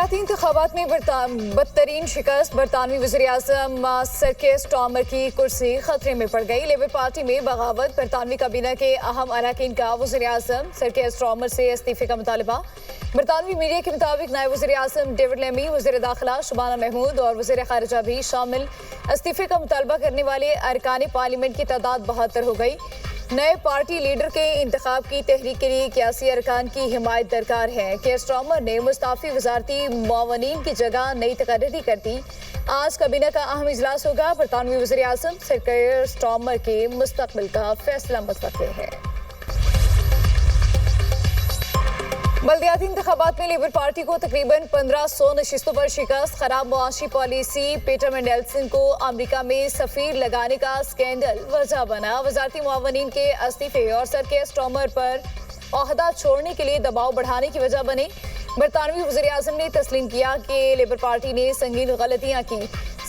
بلدیاتی انتخابات میں بدترین شکست، برطانوی وزیراعظم سر کیئر سٹارمر کی کرسی خطرے میں پڑ گئی۔ لیبر پارٹی میں بغاوت، برطانوی کابینہ کے اہم اراکین کا وزیراعظم سر کیئر سٹارمر سے استعفے کا مطالبہ۔ برطانوی میڈیا کے مطابق نائب وزیراعظم ڈیوڈ لیمی، وزیر داخلہ شبانہ محمود اور وزیر خارجہ بھی شامل استعفے کا مطالبہ کرنے والے ارکان پارلیمنٹ کی تعداد 72 ہو گئی۔ نئے پارٹی لیڈر کے انتخاب کی تحریک کے لیے 81 ارکان کی حمایت درکار ہے۔ کیئر سٹارمر نے مستعفی وزارتی معاونین کی جگہ نئی تقرری کر دی۔ آج کابینہ کا اہم اجلاس ہوگا۔ برطانوی وزیراعظم سر کیئر سٹارمر کے مستقبل کا فیصلہ متوقع ہے۔ بلدیاتی انتخابات میں لیبر پارٹی کو تقریباً 1500 نشستوں پر شکست۔ خراب معاشی پالیسی، پیٹر مینڈلسن کو امریکہ میں سفیر لگانے کا اسکینڈل وجہ بنا۔ وزارتی معاونین کے استعفے اور سر کیئر سٹارمر پر عہدہ چھوڑنے کے لیے دباؤ بڑھانے کی وجہ بنے۔ برطانوی وزیراعظم نے تسلیم کیا کہ لیبر پارٹی نے سنگین غلطیاں کی۔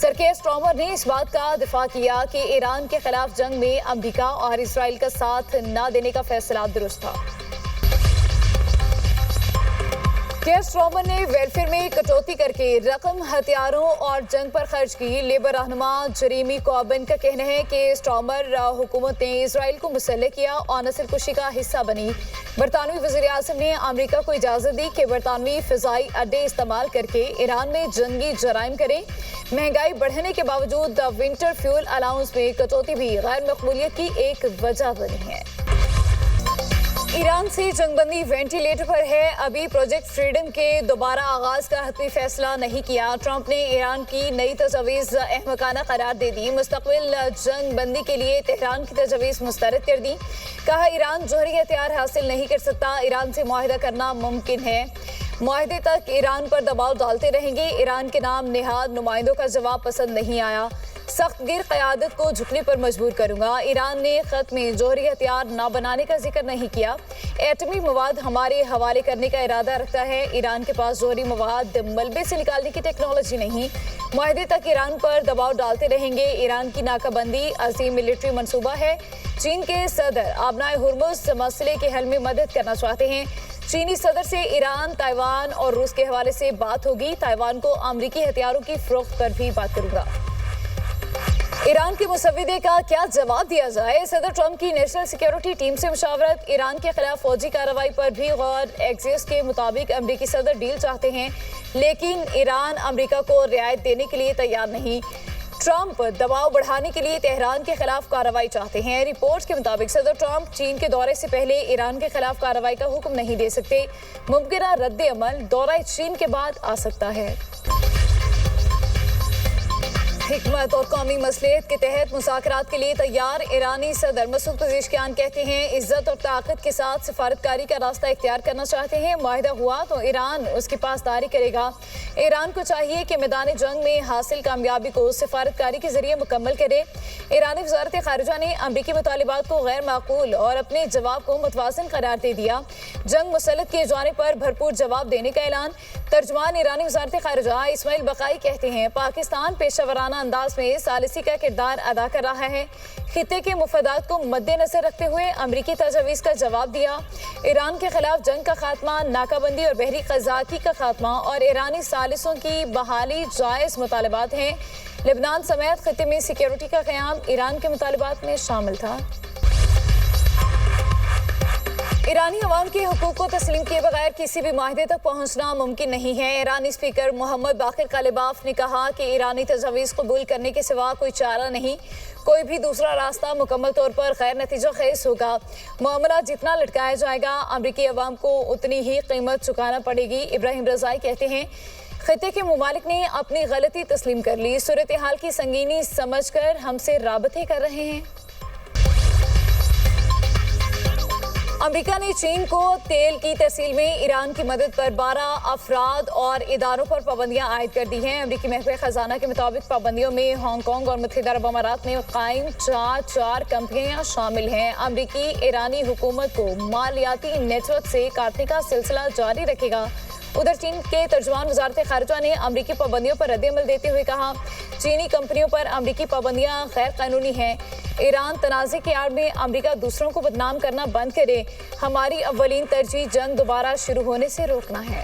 سر کیئر سٹارمر نے اس بات کا دفاع کیا کہ ایران کے خلاف جنگ میں امریکہ اور اسرائیل کا ساتھ نہ دینے کا فیصلہ درست تھا۔ کیئر سٹارمر نے ویلفیئر میں کٹوتی کر کے رقم ہتھیاروں اور جنگ پر خرچ کی۔ لیبر رہنما جریمی کوربن کا کہنا ہے کہ سٹارمر حکومت نے اسرائیل کو مسلح کیا اور نسل کشی کا حصہ بنی۔ برطانوی وزیراعظم نے امریکہ کو اجازت دی کہ برطانوی فضائی اڈے استعمال کر کے ایران میں جنگی جرائم کریں۔ مہنگائی بڑھنے کے باوجود ونٹر فیول الاؤنس میں کٹوتی بھی غیر مقبولیت کی ایک وجہ بنی ہے۔ ایران سے جنگ بندی وینٹیلیٹر پر ہے، ابھی پروجیکٹ فریڈم کے دوبارہ آغاز کا حتمی فیصلہ نہیں کیا۔ ٹرمپ نے ایران کی نئی تجاویز احمقانہ قرار دے دی۔ مستقبل جنگ بندی کے لیے تہران کی تجاویز مسترد کر دی۔ کہا ایران جوہری ہتھیار حاصل نہیں کر سکتا، ایران سے معاہدہ کرنا ممکن ہے۔ معاہدے تک ایران پر دباؤ ڈالتے رہیں گے۔ ایران کے نام نہاد نمائندوں کا جواب پسند نہیں آیا۔ سخت گیر قیادت کو جھکنے پر مجبور کروں گا۔ ایران نے خط میں جوہری ہتھیار نہ بنانے کا ذکر نہیں کیا۔ ایٹمی مواد ہمارے حوالے کرنے کا ارادہ رکھتا ہے۔ ایران کے پاس جوہری مواد ملبے سے نکالنے کی ٹیکنالوجی نہیں۔ معاہدے تک ایران پر دباؤ ڈالتے رہیں گے۔ ایران کی ناکہ بندی عظیم ملٹری منصوبہ ہے۔ چین کے صدر آبنائے ہرمز مسئلے کے حل میں مدد کرنا چاہتے ہیں۔ چینی صدر سے ایران، تائیوان اور روس کے حوالے سے بات ہوگی۔ تائیوان کو امریکی ہتھیاروں کی فروخت پر بھی بات کروں گا۔ ایران کے مسودے کا کیا جواب دیا جائے؟ صدر ٹرمپ کی نیشنل سیکیورٹی ٹیم سے مشاورت۔ ایران کے خلاف فوجی کارروائی پر بھی غور۔ ایکسیس کے مطابق امریکی صدر ڈیل چاہتے ہیں، لیکن ایران امریکہ کو رعایت دینے کے لیے تیار نہیں۔ ٹرمپ دباؤ بڑھانے کے لیے تہران کے خلاف کارروائی چاہتے ہیں۔ رپورٹس کے مطابق صدر ٹرمپ چین کے دورے سے پہلے ایران کے خلاف کارروائی کا حکم نہیں دے سکتے۔ ممکنہ رد عمل دورہ چین کے بعد آ سکتا ہے۔ حکمت اور قومی مصلحت کے تحت مذاکرات کے لیے تیار۔ ایرانی صدر مسعود پزشکیان کہتے ہیں عزت اور طاقت کے ساتھ سفارتکاری کا راستہ اختیار کرنا چاہتے ہیں۔ معاہدہ ہوا تو ایران اس کی پاسداری کرے گا۔ ایران کو چاہیے کہ میدان جنگ میں حاصل کامیابی کو سفارتکاری کے ذریعے مکمل کرے۔ ایرانی وزارت خارجہ نے امریکی مطالبات کو غیر معقول اور اپنے جواب کو متوازن قرار دے دیا۔ جنگ مسلط کیے جانے پر بھرپور جواب دینے کا اعلان۔ ترجمان ایرانی وزارت خارجہ اسماعیل بقائی کہتے ہیں پاکستان پیشہ ورانہ انداز میں ثالثی کا کردار ادا کر رہا ہے۔ خطے کے مفادات کو مد نظر رکھتے ہوئے امریکی تجاویز کا جواب دیا۔ ایران کے خلاف جنگ کا خاتمہ، ناکہ بندی اور بحری قزاقی کا خاتمہ اور ایرانی ثالثوں کی بحالی جائز مطالبات ہیں۔ لبنان سمیت خطے میں سیکیورٹی کا قیام ایران کے مطالبات میں شامل تھا۔ ایرانی عوام کے حقوق کو تسلیم کیے بغیر کسی بھی معاہدے تک پہنچنا ممکن نہیں ہے۔ ایرانی اسپیکر محمد باقر قالباف نے کہا کہ ایرانی تجاویز قبول کرنے کے سوا کوئی چارہ نہیں۔ کوئی بھی دوسرا راستہ مکمل طور پر غیر نتیجہ خیز ہوگا۔ معاملہ جتنا لٹکایا جائے گا، امریکی عوام کو اتنی ہی قیمت چکانا پڑے گی۔ ابراہیم رضائی کہتے ہیں خطے کے ممالک نے اپنی غلطی تسلیم کر لی، صورتحال کی سنگینی سمجھ کر ہم سے رابطے کر رہے ہیں۔ امریکہ نے چین کو تیل کی ترسیل میں ایران کی مدد پر 12 افراد اور اداروں پر پابندیاں عائد کر دی ہیں۔ امریکی محکمہ خزانہ کے مطابق پابندیوں میں ہانگ کانگ اور متحدہ عرب امارات میں قائم چار کمپنیاں شامل ہیں۔ امریکی ایرانی حکومت کو مالیاتی نیٹ ورک سے کاٹنے کا سلسلہ جاری رکھے گا۔ ادھر چین کے ترجمان وزارت خارجہ نے امریکی پابندیوں پر رد عمل دیتے ہوئے کہا چینی کمپنیوں پر امریکی پابندیاں غیر قانونی ہیں۔ ایران تنازع کی آڑ میں امریکہ دوسروں کو بدنام کرنا بند کرے۔ ہماری اولین ترجیح جنگ دوبارہ شروع ہونے سے روکنا ہے۔